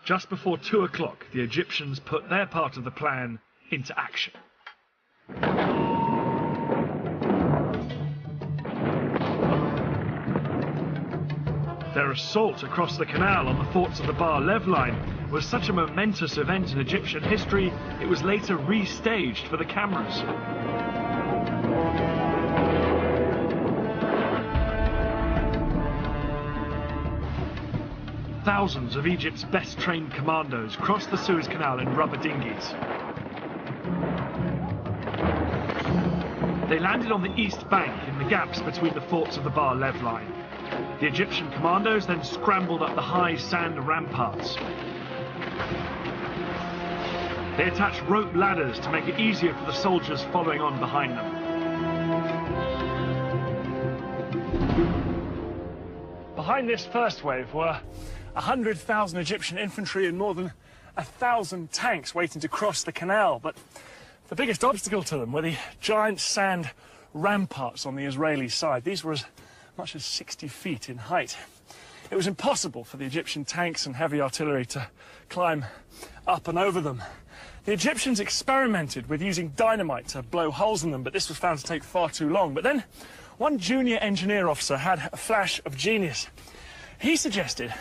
Just before 2 o'clock, the Egyptians put their part of the plan into action. Their assault across the canal on the forts of the Bar-Lev line was such a momentous event in Egyptian history, it was later restaged for the cameras. Thousands of Egypt's best-trained commandos crossed the Suez Canal in rubber dinghies. They landed on the east bank in the gaps between the forts of the Bar-Lev line. The Egyptian commandos then scrambled up the high sand ramparts. They attached rope ladders to make it easier for the soldiers following on behind them. Behind this first wave were 100,000 Egyptian infantry and more than 1,000 tanks waiting to cross the canal. But the biggest obstacle to them were the giant sand ramparts on the Israeli side. These were as much as 60 feet in height. It was impossible for the Egyptian tanks and heavy artillery to climb up and over them. The Egyptians experimented with using dynamite to blow holes in them, but this was found to take far too long. But then one junior engineer officer had a flash of genius. He suggested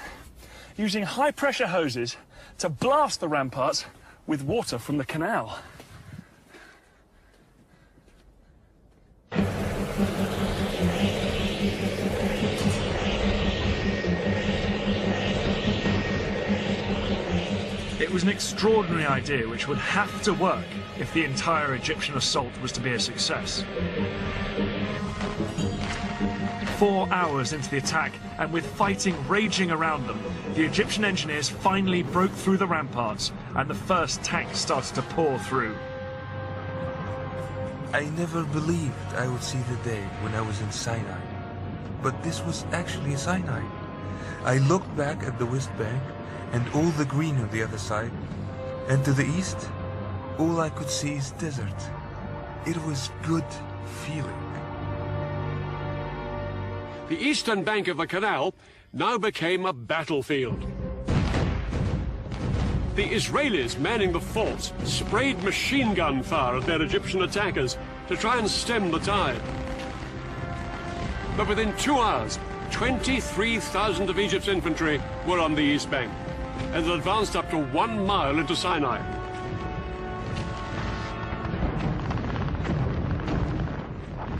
using high-pressure hoses to blast the ramparts with water from the canal. It was an extraordinary idea which would have to work if the entire Egyptian assault was to be a success. 4 hours into the attack, and with fighting raging around them, the Egyptian engineers finally broke through the ramparts, and the first tanks started to pour through. I never believed I would see the day when I was in Sinai. But this was actually Sinai. I looked back at the West Bank, and all the green on the other side, and to the east, all I could see is desert. It was good feeling. The eastern bank of the canal now became a battlefield. The Israelis manning the forts sprayed machine gun fire at their Egyptian attackers to try and stem the tide. But within 2 hours, 23,000 of Egypt's infantry were on the east bank, and had advanced up to 1 mile into Sinai.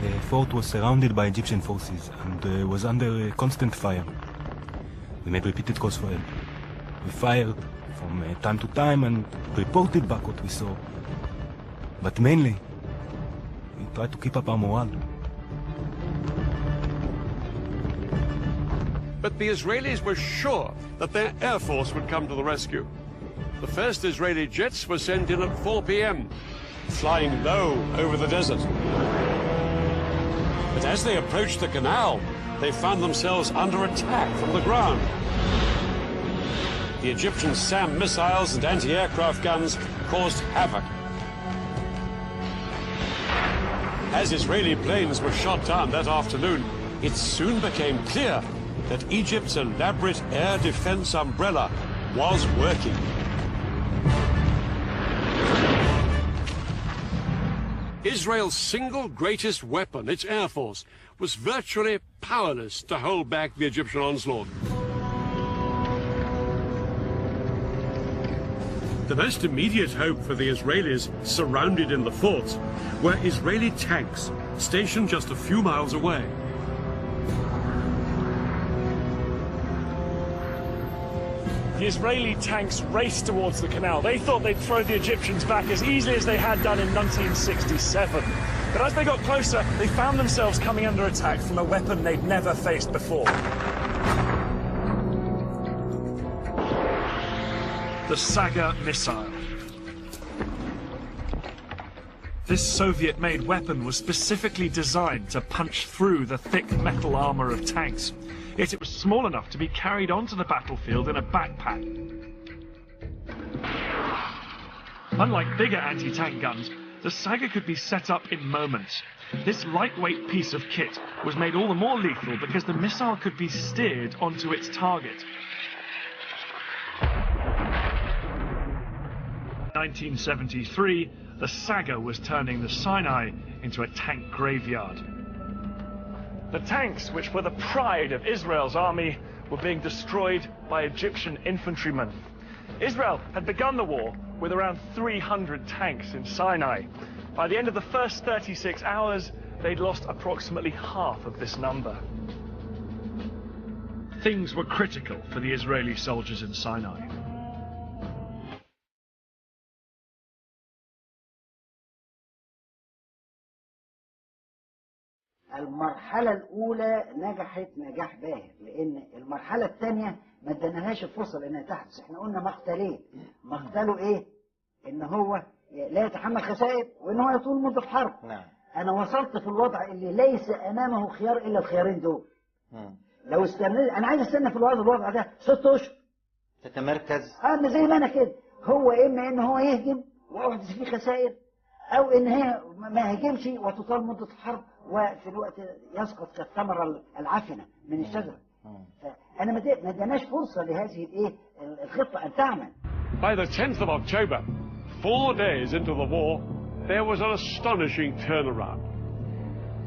The fort was surrounded by Egyptian forces and was under constant fire. We made repeated calls for help. We fired from time to time and reported back what we saw. But mainly, we tried to keep up our morale. But the Israelis were sure that their air force would come to the rescue. The first Israeli jets were sent in at 4 p.m., flying low over the desert. But as they approached the canal, they found themselves under attack from the ground. The Egyptian SAM missiles and anti-aircraft guns caused havoc. As Israeli planes were shot down that afternoon, it soon became clear that Egypt's elaborate air defense umbrella was working. Israel's single greatest weapon, its air force, was virtually powerless to hold back the Egyptian onslaught. The most immediate hope for the Israelis surrounded in the forts were Israeli tanks stationed just a few miles away. The Israeli tanks raced towards the canal. They thought they'd throw the Egyptians back as easily as they had done in 1967. But as they got closer, they found themselves coming under attack from a weapon they'd never faced before. The Saga missile. This Soviet-made weapon was specifically designed to punch through the thick metal armor of tanks. Yet it was small enough to be carried onto the battlefield in a backpack. Unlike bigger anti-tank guns, the Saga could be set up in moments. This lightweight piece of kit was made all the more lethal because the missile could be steered onto its target. 1973, the saga was turning the Sinai into a tank graveyard. The tanks, which were the pride of Israel's army, were being destroyed by Egyptian infantrymen. Israel had begun the war with around 300 tanks in Sinai. By the end of the first 36 hours, they'd lost approximately half of this number. Things were critical for the Israeli soldiers in Sinai. المرحلة الأولى نجحت نجاح باهر، لأن المرحلة الثانية ما ادانالهاش الفرصة لأنها تحدث. احنا قلنا مقتلين. مقتله إيه؟ إن هو لا يتحمل خسائر وإن هو يطول مدة حرب. نعم. أنا وصلت في الوضع اللي ليس أمامه خيار إلا الخيارين دول. لو استنى أنا عايز أستنى في الوضع ده 6 أشهر. تتمركز. زي ما أنا كده. هو إما إن هو يهجم ويحدث فيه خسائر، أو إن هي ما يهجمش وتطال مدة الحرب وفي الوقت يسقط كالثمرة العفنة من الشجرة. أنا ما اداناش فرصة لهذه الخطة أن تعمل. By the 10th of October, 4 days into the war, there was an astonishing turnaround.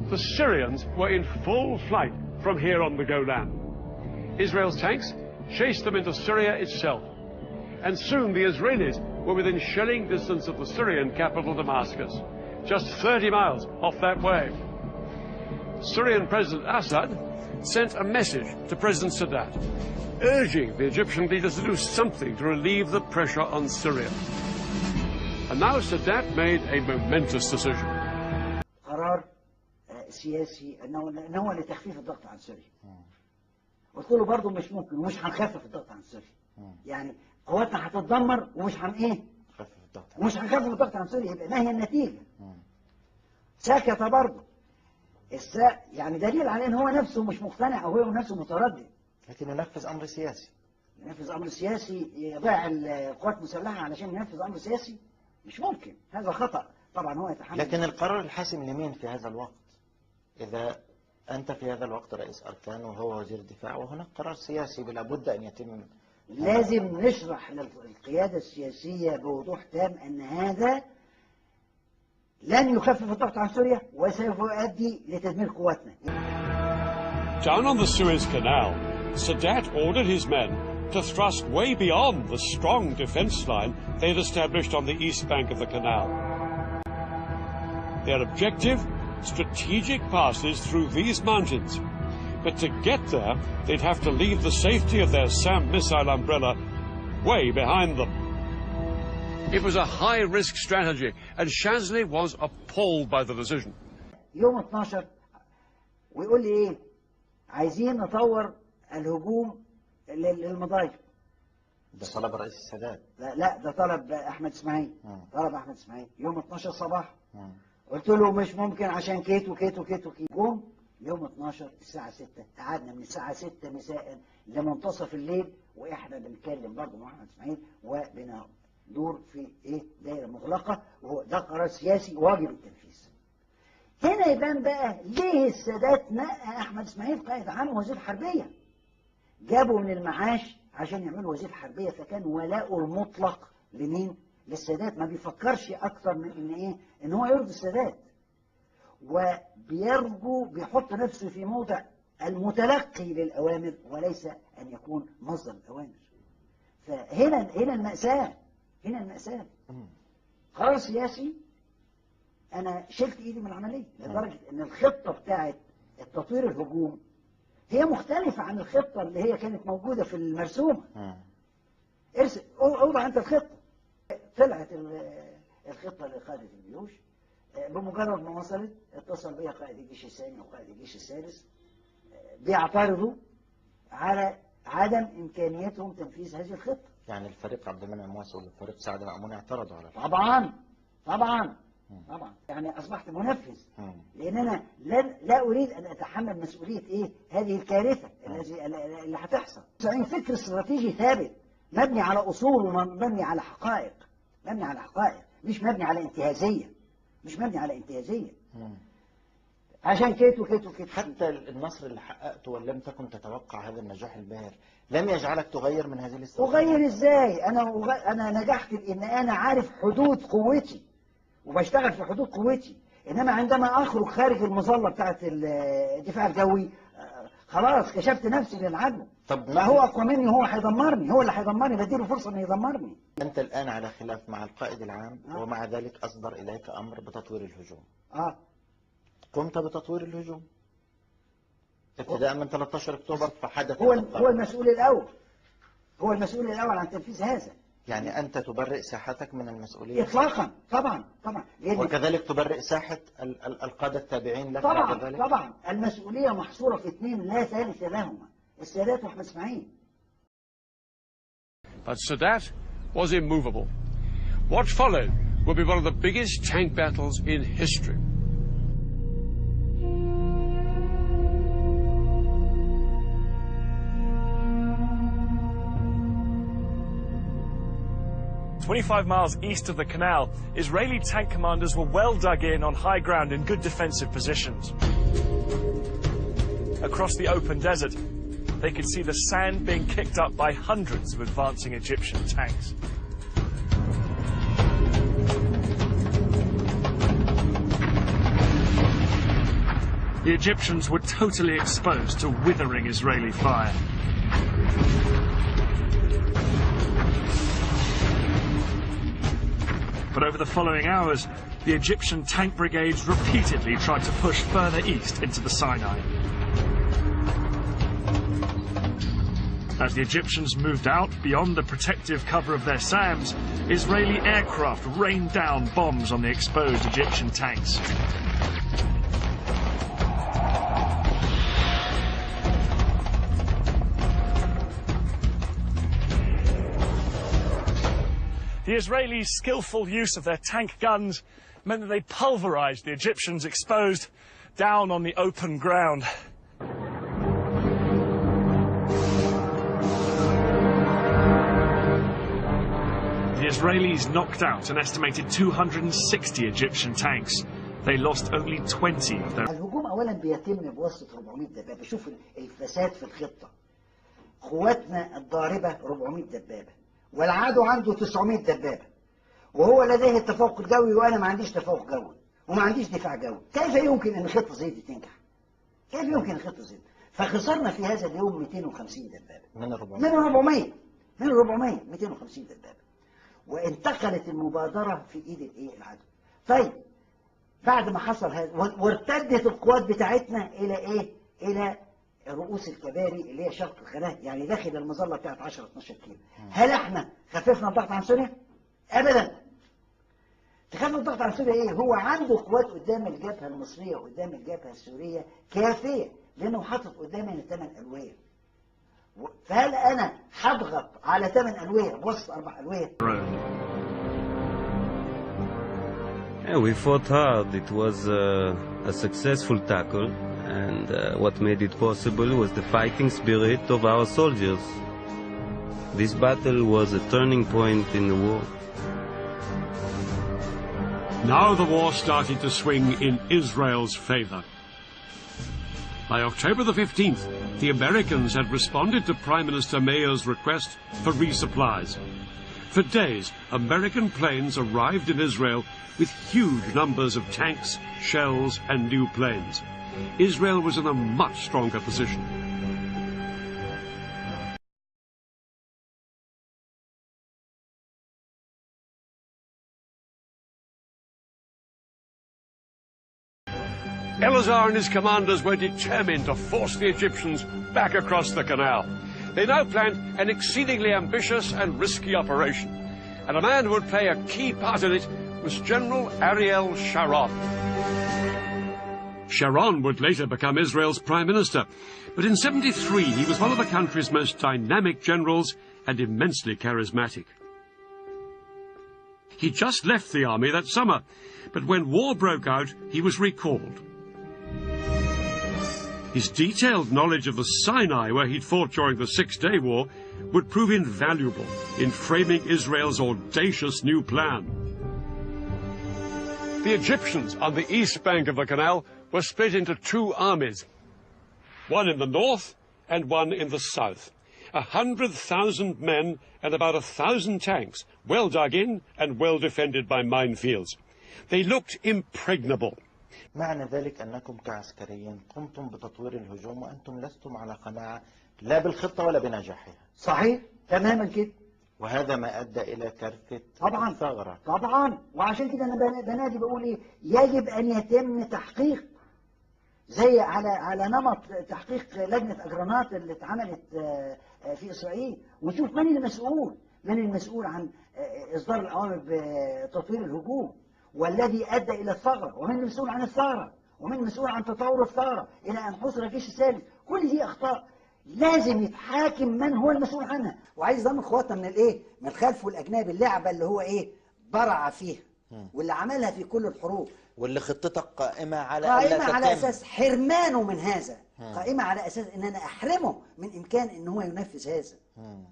The Syrians were in full flight from here on the Golan. Israel's tanks chased them into Syria itself, and soon the Israelis were within shelling distance of the Syrian capital Damascus, just 30 miles off that way. Syrian President Assad sent a message to President Sadat, urging the Egyptian leaders to do something to relieve the pressure on Syria. And now Sadat made a momentous decision. قرار سياسي إن هو لتخفيف الضغط عن سوريا. قلت له برضه مش ممكن ومش هنخفف الضغط عن سوريا. يعني قواتنا هتتدمر ومش مش هنخفف الضغط عن سوريا. يبقى ما هي النتيجة؟ سكت برضه. يعني دليل على ان هو نفسه مش مقتنع او هو نفسه متردد. لكن ينفذ امر سياسي. ينفذ امر سياسي، يضيع القوات المسلحه علشان ينفذ امر سياسي؟ مش ممكن، هذا خطأ. طبعا هو يتحمل. لكن القرار الحاسم لمين في هذا الوقت؟ اذا انت في هذا الوقت رئيس اركان وهو وزير الدفاع وهناك قرار سياسي بلا بد ان يتم. لازم نشرح للقياده السياسيه بوضوح تام ان هذا لن يخفف الضغط عن سوريا وسوف يؤدي لتدمير قواتنا. Down on the Suez Canal, Sadat ordered his men to thrust way beyond the strong defense line they had established on the east bank of the canal. Their objective, strategic passes through these mountains. But to get there, they'd have to leave the safety of their SAM missile umbrella way behind them. It was a high-risk strategy, and Shaذlى was appalled by the decision. يوم 12 ويقول لي ايه؟ عايزين نطور الهجوم للمضايق. ده طلب رئيس السادات. لا ده طلب احمد اسماعيل. طلب احمد اسماعيل يوم 12 صباح. قلت له مش ممكن عشان كيت وكيت وكيت وكيت. قوم يوم 12 الساعة 6، قعدنا من الساعة 6 مساء لمنتصف الليل واحنا بنتكلم برضه مع احمد اسماعيل وبندور في دايرة مغلقة، وهو ده قرار سياسي واجب التنفيذ. هنا يبان بقى ليه السادات نقى احمد اسماعيل قائد عام وزير حربية. جابوا من المعاش عشان يعملوا وزير حربية، فكان ولاؤه المطلق لمين؟ للسادات. ما بيفكرش اكتر من ان هو يرضي السادات، وبيرجو بيحط نفسه في موضع المتلقي للأوامر وليس أن يكون مصدر الأوامر. فهنا المأساة، هنا المأساة. قرار سياسي أنا شلت إيدي من العملية لدرجة أن الخطة بتاعت التطوير الهجوم هي مختلفة عن الخطة اللي هي كانت موجودة في المرسومة. اوضع أنت الخطة. طلعت الخطة لقادة الجيوش. بمجرد ما وصلت اتصل بيا قائد الجيش الثاني وقائد الجيش الثالث بيعترضوا على عدم إمكانيتهم تنفيذ هذه الخطة. يعني الفريق عبد المنعم موسى والفريق سعد مأمون اعترضوا على الخطة. طبعا يعني أصبحت منفذ، لأن أنا لا أريد أن أتحمل مسؤولية هذه الكارثة اللي هتحصل. يعني فكر استراتيجي ثابت مبني على أصول ومبني على حقائق، مش مبني على انتهازية. عشان كيت وكيت وكيت. حتى النصر اللي حققته ولم تكن تتوقع هذا النجاح الباهر لم يجعلك تغير من هذه الاستراتيجية. أغير إزاي؟ أنا نجحت لأن أنا عارف حدود قوتي وبشتغل في حدود قوتي. إنما عندما أخرج خارج المظلة بتاعت الدفاع الجوي خلاص كشفت نفسي للعدو. طب ما هو أقوى مني، هو هيدمرني، هو اللي هيدمرني، بديله فرصة إنه يدمرني. أنت الآن على خلاف مع القائد العام ومع ذلك أصدر إليك أمر بتطوير الهجوم. قمت بتطوير الهجوم ابتداء من 13 أكتوبر فحدث. هو المسؤول الأول، هو المسؤول الأول عن تنفيذ هذا. يعني أنت تبرئ ساحتك من المسؤولية إطلاقا. طبعا وكذلك تبرئ ساحة القادة التابعين لك. طبعا المسؤولية محصورة في اثنين لا ثالث لهما، السادات وأحمد إسماعيل. But Sadat was immovable. What followed will be one of the biggest tank battles in history. "25 miles east of the canal, Israeli tank commanders were well dug in on high ground in good defensive positions. Across the open desert, they could see the sand being kicked up by hundreds of advancing Egyptian tanks. The Egyptians were totally exposed to withering Israeli fire. But over the following hours, the Egyptian tank brigades repeatedly tried to push further east into the Sinai. As the Egyptians moved out beyond the protective cover of their SAMs, Israeli aircraft rained down bombs on the exposed Egyptian tanks. The Israelis' skillful use of their tank guns meant that they pulverized the Egyptians exposed down on the open ground. The Israelis knocked out an estimated 260 Egyptian tanks. They lost only 20 of their... الهجوم أولا بيتم بواسطة 400 دبابة. شوف الفساد في الخطة. قواتنا الضاربة 400 دبابة والعدو عنده 900 دبابة وهو لديه التفوق الجوي وأنا ما عنديش تفوق جوي وما عنديش دفاع جوي. كيف يمكن أن خطة زي دي تنجح؟ كيف يمكن خطة زي دي؟ فخسرنا في هذا اليوم 250 دبابة من 400 250 دبابة وانتقلت المبادرة في إيد العدو. طيب بعد ما حصل هذا وارتدت القوات بتاعتنا إلى إيه؟ إلى رؤوس الكباري اللي هي شرق القناة، يعني داخل المظلة بتاعت 10-12 كيلو. هل احنا خففنا الضغط عن سوريا؟ ابدا. تخفف الضغط عن سوريا ايه؟ هو عنده قوات قدام الجبهة المصرية وقدام الجبهة السورية كافية لانه حاطط قدامنا 8 ألوية. فهل انا هضغط على 8 ألوية بوسط 4 ألوية؟ We fought hard. It was a successful tackle. And what made it possible was the fighting spirit of our soldiers. This battle was a turning point in the war. Now the war started to swing in Israel's favor. By October the 15th, the Americans had responded to Prime Minister Meir's request for resupplies. For days, American planes arrived in Israel with huge numbers of tanks, shells, and new planes. Israel was in a much stronger position. Eleazar and his commanders were determined to force the Egyptians back across the canal. They now planned an exceedingly ambitious and risky operation, and a man who would play a key part in it was General Ariel Sharon. Sharon would later become Israel's Prime Minister, but in 1973 he was one of the country's most dynamic generals and immensely charismatic. He just left the army that summer, but when war broke out, he was recalled. His detailed knowledge of the Sinai, where he'd fought during the Six-Day War, would prove invaluable in framing Israel's audacious new plan. The Egyptians on the east bank of the canal were split into two armies, one in the north and one in the south. 100,000 men and about 1,000 tanks, well dug in and well defended by minefields. They looked impregnable. معنى ذلك أنكم كعسكريين قمتم بتطوير الهجوم وأنتم لستم على قناعة لا بالخطة ولا بنجاحها. صحيح تماما كده. وهذا ما أدى إلى كارثة طبعا الثغرة. طبعا، وعشان كده أنا بنادي بقول إيه، يجب أن يتم تحقيق زي على نمط تحقيق لجنة أجرانات اللي اتعملت في إسرائيل، ونشوف من المسؤول عن إصدار الأوامر بتطوير الهجوم والذي أدى إلى الثغرة، ومن المسؤول عن الثغرة، ومن المسؤول عن تطور الثغرة إلى أن حصل الجيش الثالث. كل دي أخطاء لازم يتحاكم من هو المسؤول عنها. وعايز ضم اخواتنا من من الخلف والاجنبي، اللعبه اللي هو برع فيها واللي عملها في كل الحروب، واللي خطتك قائمه على اساس حرمانه من هذا، قائمه على اساس ان انا احرمه من امكان ان هو ينفذ هذا.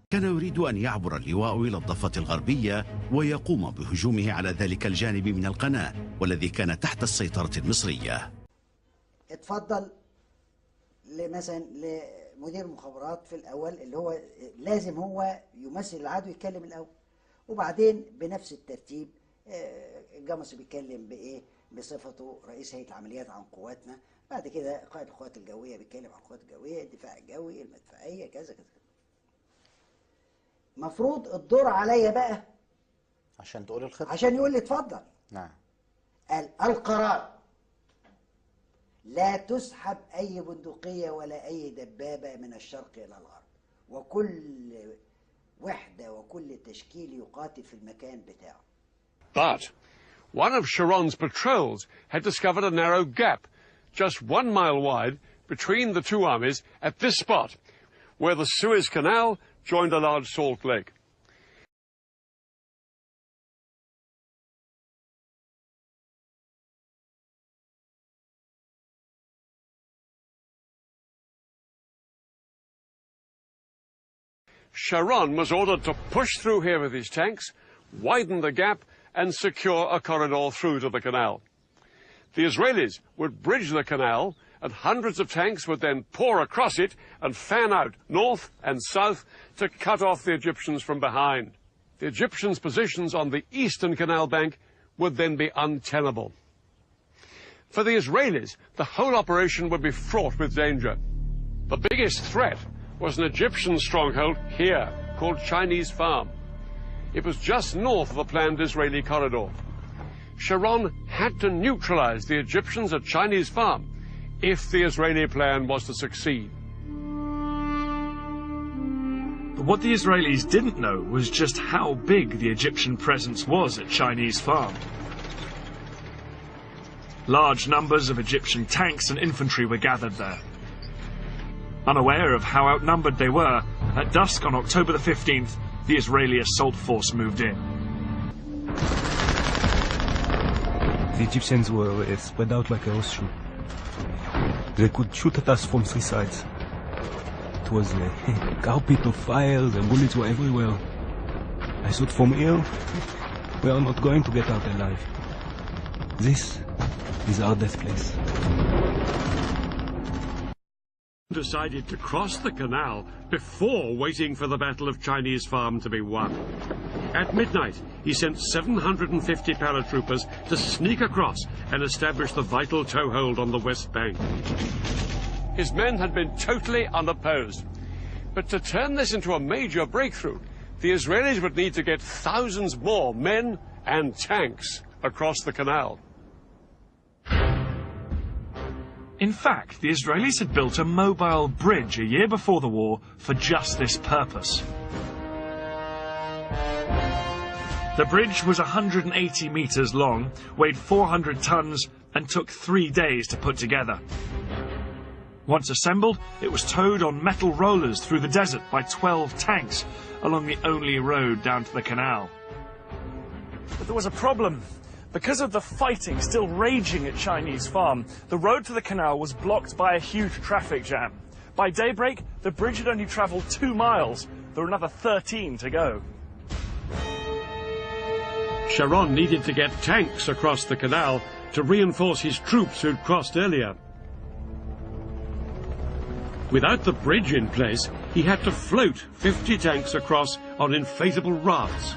كان يريد ان يعبر اللواء الى الضفه الغربيه ويقوم بهجومه على ذلك الجانب من القناه والذي كان تحت السيطره المصريه. اتفضل مثلا مدير المخابرات في الأول اللي هو لازم هو يمثل العدو يتكلم الأول، وبعدين بنفس الترتيب الجمص بيتكلم بصفته رئيس هيئة العمليات عن قواتنا، بعد كده قائد القوات الجوية بيتكلم عن القوات الجوية، الدفاع الجوي، المدفعية، كذا كذا. مفروض الدور عليا بقى عشان تقول الخطة، عشان يقول لي اتفضل. نعم. القرار لا تسحب أي بندقية ولا أي دبابة من الشرق إلى الغرب، وكل وحدة وكل تشكيل يقاتل في المكان بتاعه. But one of Sharon's patrols had discovered a narrow gap, just 1 mile wide, between the two armies at this spot, where the Suez Canal joined a large salt lake. Sharon was ordered to push through here with his tanks, widen the gap, and secure a corridor through to the canal. The Israelis would bridge the canal, and hundreds of tanks would then pour across it and fan out north and south to cut off the Egyptians from behind. The Egyptians' positions on the eastern canal bank would then be untenable. For the Israelis, the whole operation would be fraught with danger. The biggest threat was an Egyptian stronghold here, called Chinese Farm. It was just north of the planned Israeli corridor. Sharon had to neutralize the Egyptians at Chinese Farm if the Israeli plan was to succeed. But what the Israelis didn't know was just how big the Egyptian presence was at Chinese Farm. Large numbers of Egyptian tanks and infantry were gathered there. Unaware of how outnumbered they were, at dusk on October the 15th, the Israeli assault force moved in. The Egyptians were spread out like a horseshoe. They could shoot at us from 3 sides. It was a carpet of fire, the bullets were everywhere. I thought from here, we are not going to get out alive. This is our death place. Decided to cross the canal before waiting for the Battle of Chinese Farm to be won. At midnight, he sent 750 paratroopers to sneak across and establish the vital toehold on the west bank. His men had been totally unopposed. But to turn this into a major breakthrough, the Israelis would need to get thousands more men and tanks across the canal. In fact, the Israelis had built a mobile bridge a year before the war for just this purpose. The bridge was 180 meters long, weighed 400 tons, and took 3 days to put together. Once assembled, it was towed on metal rollers through the desert by 12 tanks along the only road down to the canal. But there was a problem. Because of the fighting still raging at Chinese Farm, the road to the canal was blocked by a huge traffic jam. By daybreak, the bridge had only travelled 2 miles. There were another 13 to go. Sharon needed to get tanks across the canal to reinforce his troops who'd crossed earlier. Without the bridge in place, he had to float 50 tanks across on inflatable rafts.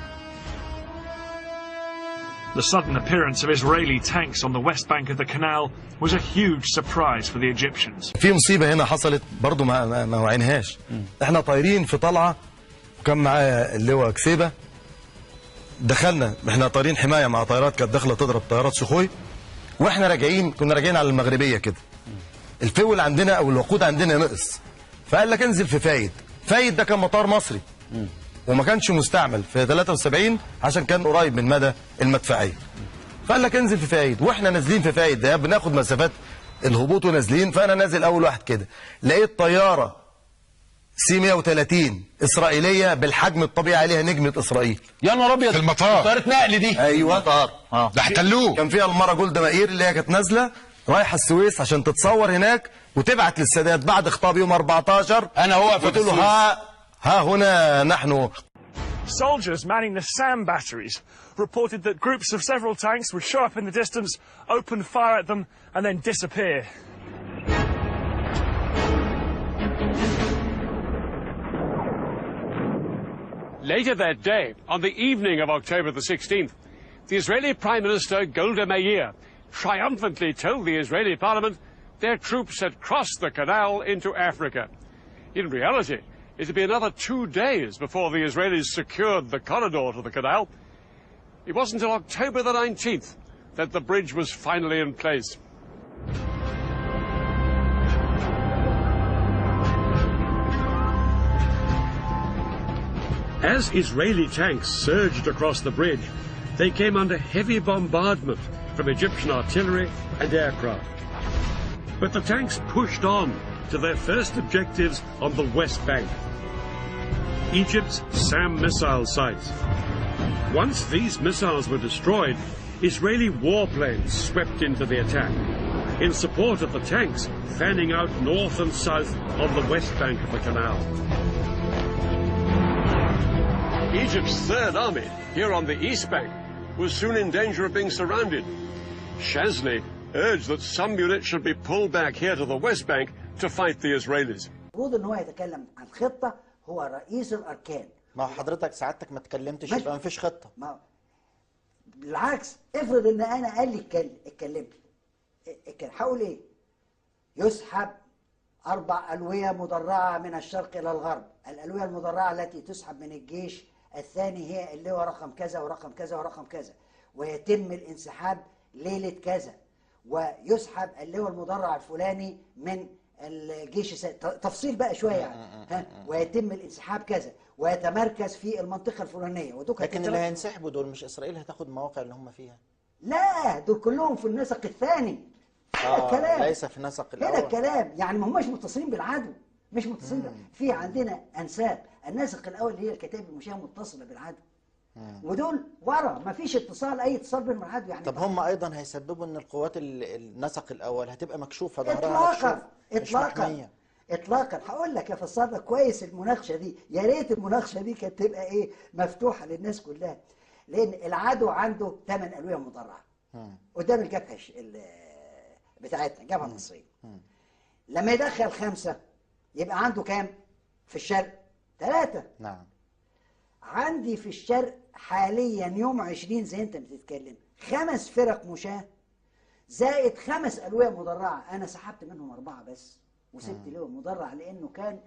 The sudden appearance of Israeli tanks on the west bank of the canal was a huge surprise for the Egyptians. في مصيبة هنا حصلت برضو ما وعينهاش. احنا طايرين في طلعة وكان معايا اللواء كسيبة. دخلنا احنا طايرين حماية مع طيارات كانت داخلة تضرب طيارات سخوي، واحنا راجعين كنا راجعين على المغربية كده. الفول عندنا او الوقود عندنا نقص. فقال لك انزل في فايد. فايد ده كان مطار مصري. وما كانش مستعمل في 73 عشان كان قريب من مدى المدفعيه. فقال لك انزل في فايد، واحنا نازلين في فايد ده بناخد مسافات الهبوط ونازلين، فانا نازل اول واحد كده لقيت طياره سي 130 اسرائيليه بالحجم الطبيعي عليها نجمه اسرائيل. يا نهار ابيض، في المطار طياره نقل دي. ايوه مطار. ده احتلوه. كان فيها المره جولدا مائير اللي هي كانت نازله رايحه السويس عشان تتصور هناك وتبعت للسادات بعد خطاب يوم 14. انا واقف قلت له ها هنا نحن. Soldiers manning the SAM batteries reported that groups of several tanks would show up in the distance, open fire at them, and then disappear. Later that day, on the evening of October the 16th, the Israeli Prime Minister Golda Meir triumphantly told the Israeli parliament their troops had crossed the canal into Africa. In reality, it would be another 2 days before the Israelis secured the corridor to the canal. It wasn't until October the 19th that the bridge was finally in place. As Israeli tanks surged across the bridge, they came under heavy bombardment from Egyptian artillery and aircraft. But the tanks pushed on to their first objectives on the West Bank, Egypt's SAM missile sites. Once these missiles were destroyed, Israeli warplanes swept into the attack in support of the tanks fanning out north and south on the west bank of the canal. Egypt's Third Army, here on the east bank, was soon in danger of being surrounded. Shazdly urged that some units should be pulled back here to the west bank to fight the Israelis. المفروض ان هو يتكلم عن خطه، هو رئيس الاركان. ما حضرتك سعادتك ما تكلمتش يبقى ما فيش خطه. ما بالعكس، افرض ان انا قال لي اتكلمت هقول ايه؟ يسحب 4 ألوية مدرعة من الشرق إلى الغرب. الألوية المدرعة التي تسحب من الجيش الثاني هي اللواء رقم كذا ورقم كذا ورقم كذا، ويتم الانسحاب ليلة كذا، ويسحب اللواء المدرع الفلاني من الجيش تفصيل بقى شوية يعني. ويتم الانسحاب كذا، ويتمركز في المنطقة الفلانية. لكن اللي هينسحبوا دول مش إسرائيل هتاخد المواقع اللي هم فيها؟ لا، دول كلهم في النسق الثاني. الكلام ليس في النسق الأول. هنا الكلام يعني ما هماش متصلين بالعدو، مش متصلين في عندنا أنساب. النسق الأول اللي هي الكتائب المشاة متصلة بالعدو، ودول ورا ما فيش اتصال، أي اتصال بين العدو يعني. طب هم أيضا هيسببوا إن القوات النسق الأول هتبقى مكشوفة ظهرها إطلاقا إطلاقا إطلاقا. هقول لك أفسر لك كويس المناقشة دي، يا ريت المناقشة دي كانت تبقى إيه مفتوحة للناس كلها، لأن العدو عنده 8 ألوية مدرعة قدام الجبهة بتاعتنا، الجبهة المصرية. لما يدخل 5 يبقى عنده كام؟ في الشرق 3. نعم. عندي في الشرق حاليا يوم 20 زي انت بتتكلم 5 فرق مشاة زائد 5 ألوية مدرعة. أنا سحبت منهم 4 بس وسبت لواء مدرع لأنه كان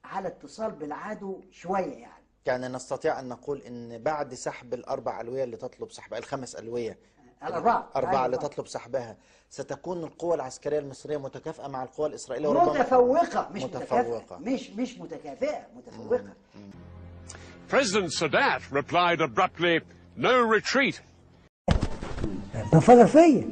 على اتصال بالعدو شوية يعني نستطيع أن نقول إن بعد سحب ال4 ألوية اللي تطلب سحبها، ال5 ألوية الأربعة اللي تطلب سحبها، ستكون القوى العسكرية المصرية متكافئة مع القوى الإسرائيلية متفوقة، مش متكافئة، مش متكافئة، متفوقة. President Sadat replied abruptly, "No retreat." بفكر فيا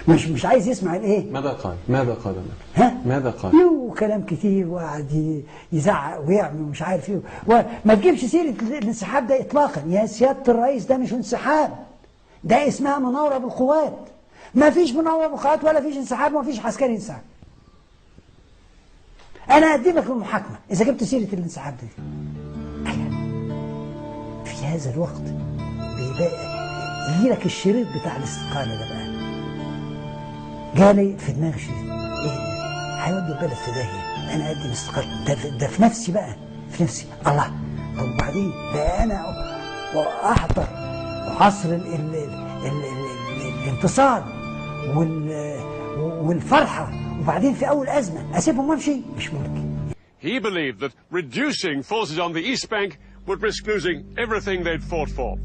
مش عايز يسمع الايه؟ ماذا قال؟ ماذا قال لك؟ ها؟ ماذا قال؟ له كلام كتير وقعد يزعق ويعمل ومش عارف ايه، وما تجيبش سيره الانسحاب ده اطلاقا يا سياده الرئيس. ده مش انسحاب، ده اسمها مناوره بالقوات. ما فيش مناوره بالقوات ولا فيش انسحاب وما فيش عسكري ينسحب. انا ادي لك المحاكمه اذا جبت سيره الانسحاب دي. في هذا الوقت بيبقى يجي لك الشريط بتاع الاستقالة ده بقى، جالي في دماغي شريط، ايه هيودي البلد في داهية، انا اقدم استقالة، ده في نفسي بقى، في نفسي الله. طب وبعدين ده انا احضر عصر الانتصار والفرحة، وبعدين في اول ازمة اسيبهم وامشي؟ مش ممكن. He believed that reducing forces on the East Bank would risk losing everything they'd fought for.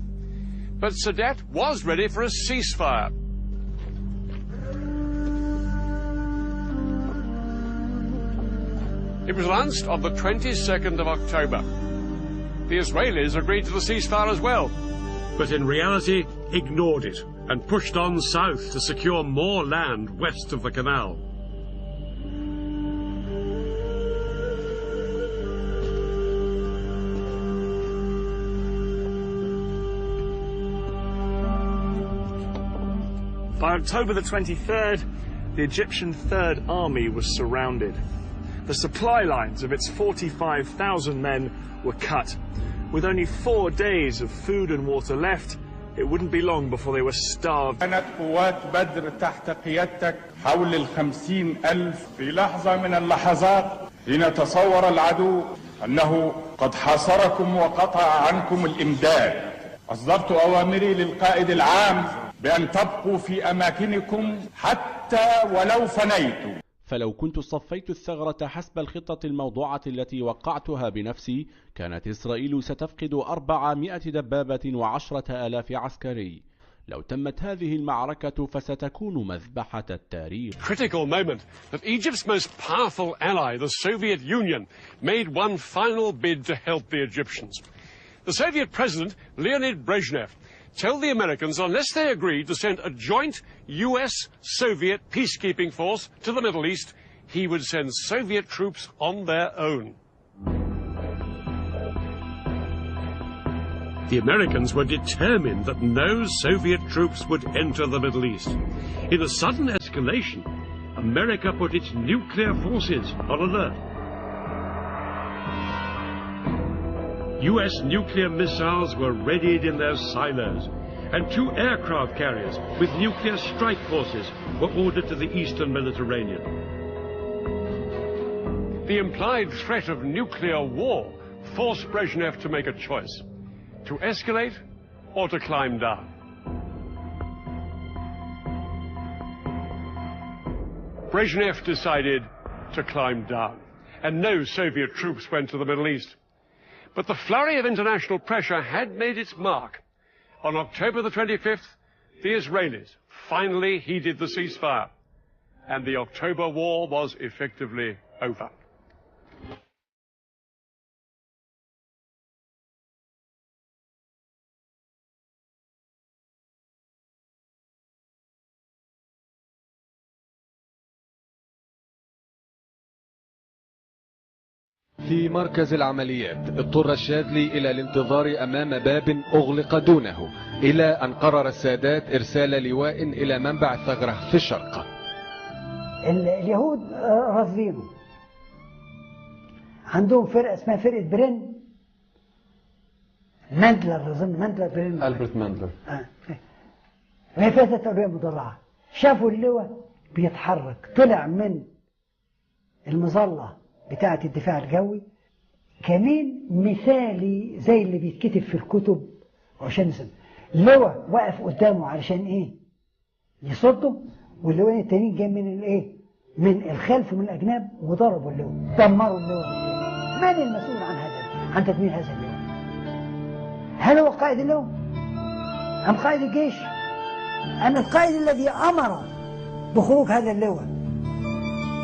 But Sadat was ready for a ceasefire. It was announced on the 22nd of October. The Israelis agreed to the ceasefire as well, but in reality ignored it and pushed on south to secure more land west of the canal. By October the 23rd, the Egyptian Third Army was surrounded. The supply lines of its 45,000 men were cut. With only 4 days of food and water left, it wouldn't be long before they were starved. كانت قوات بدر تحت قيادتك حول 50,000 في لحظة من اللحظات حين تصور العدو أنه قد حاصركم وقطع عنكم الإمداد. أصدرت أوامري للقائد العام بأن تبقوا في أماكنكم حتى ولو فنيتم. فلو كنت صفيت الثغرة حسب الخطة الموضوعة التي وقعتها بنفسي، كانت إسرائيل ستفقد 400 دبابة و10,000 عسكري. لو تمت هذه المعركة فستكون مذبحة التاريخ. Critical moment that Egypt's most powerful ally, the Soviet Union, made one final bid to help the Egyptians. The Soviet President, Leonid Brezhnev, told the Americans unless they agreed to send a joint US-Soviet peacekeeping force to the Middle East, he would send Soviet troops on their own. The Americans were determined that no Soviet troops would enter the Middle East. In a sudden escalation, America put its nuclear forces on alert. US nuclear missiles were readied in their silos, and 2 aircraft carriers with nuclear strike forces were ordered to the eastern Mediterranean. The implied threat of nuclear war forced Brezhnev to make a choice: to escalate or to climb down. Brezhnev decided to climb down, and no Soviet troops went to the Middle East. But the flurry of international pressure had made its mark. On October the 25th, the Israelis finally heeded the ceasefire, and the October War was effectively over. في مركز العمليات اضطر الشاذلي إلى الانتظار أمام باب أغلق دونه، إلى أن قرر السادات إرسال لواء إلى منبع الثغرة في الشرق. اليهود رافضينه، عندهم فرقة اسمها فرقة برين ماندلر، أظن ماندلر برين، ألبرت ماندلر، هي فيها تربية مدرعة. شافوا اللواء بيتحرك، طلع من المظلة بتاعة الدفاع الجوي، كمين مثالي زي اللي بيتكتب في الكتب. عشان اللواء وقف قدامه علشان ايه؟ يصده، واللواء التانيين جاي من الايه؟ من الخلف من الاجناب وضربوا اللواء، دمروا اللواء. من المسؤول عن هذا؟ عن تدمير هذا اللواء؟ هل هو قائد اللواء؟ أم قائد الجيش؟ أم القائد الذي أمر بخروج هذا اللواء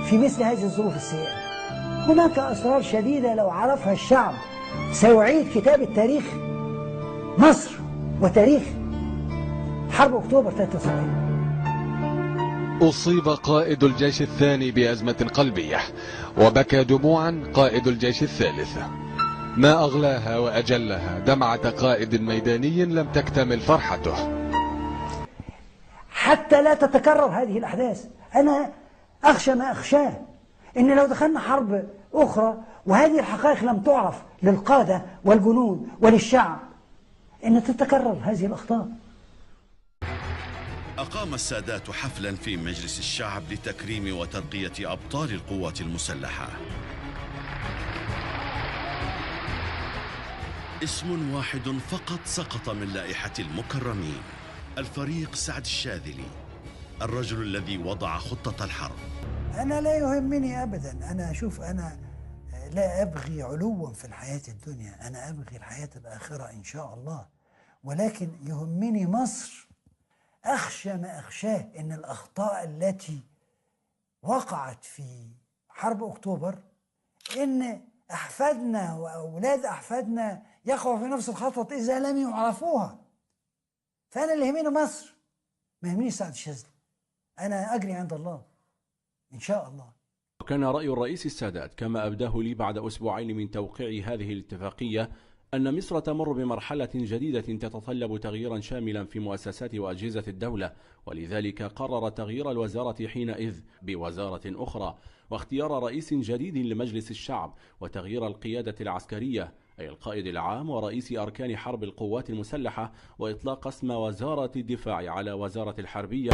في مثل هذه الظروف السيئة؟ هناك أسرار شديدة لو عرفها الشعب سيعيد كتابة تاريخ مصر وتاريخ حرب أكتوبر 73. أصيب قائد الجيش الثاني بأزمة قلبية، وبكى دموعا قائد الجيش الثالث. ما أغلاها وأجلها دمعة قائد ميداني لم تكتمل فرحته. حتى لا تتكرر هذه الأحداث، أنا أخشى ما أخشاه، إن لو دخلنا حرب أخرى وهذه الحقائق لم تعرف للقادة والجنود وللشعب، إن تتكرر هذه الأخطاء. أقام السادات حفلا في مجلس الشعب لتكريم وترقية أبطال القوات المسلحة. اسم واحد فقط سقط من لائحة المكرمين: الفريق سعد الشاذلي، الرجل الذي وضع خطة الحرب. أنا لا يهمني أبدا، أنا أشوف أنا لا أبغي علوا في الحياة الدنيا، أنا أبغي الحياة الآخرة إن شاء الله، ولكن يهمني مصر. أخشى ما أخشاه إن الأخطاء التي وقعت في حرب أكتوبر إن أحفادنا وأولاد أحفادنا يقعوا في نفس الخطوة إذا لم يعرفوها. فأنا اللي يهمني مصر، ما يهمني سعد الشاذلي. أنا أجري عند الله إن شاء الله. وكان رأي الرئيس السادات كما أبداه لي بعد أسبوعين من توقيع هذه الاتفاقية أن مصر تمر بمرحلة جديدة تتطلب تغييرا شاملا في مؤسسات وأجهزة الدولة، ولذلك قرر تغيير الوزارة حينئذ بوزارة أخرى، واختيار رئيس جديد لمجلس الشعب، وتغيير القيادة العسكرية أي القائد العام ورئيس أركان حرب القوات المسلحة، وإطلاق اسم وزارة الدفاع على وزارة الحربية.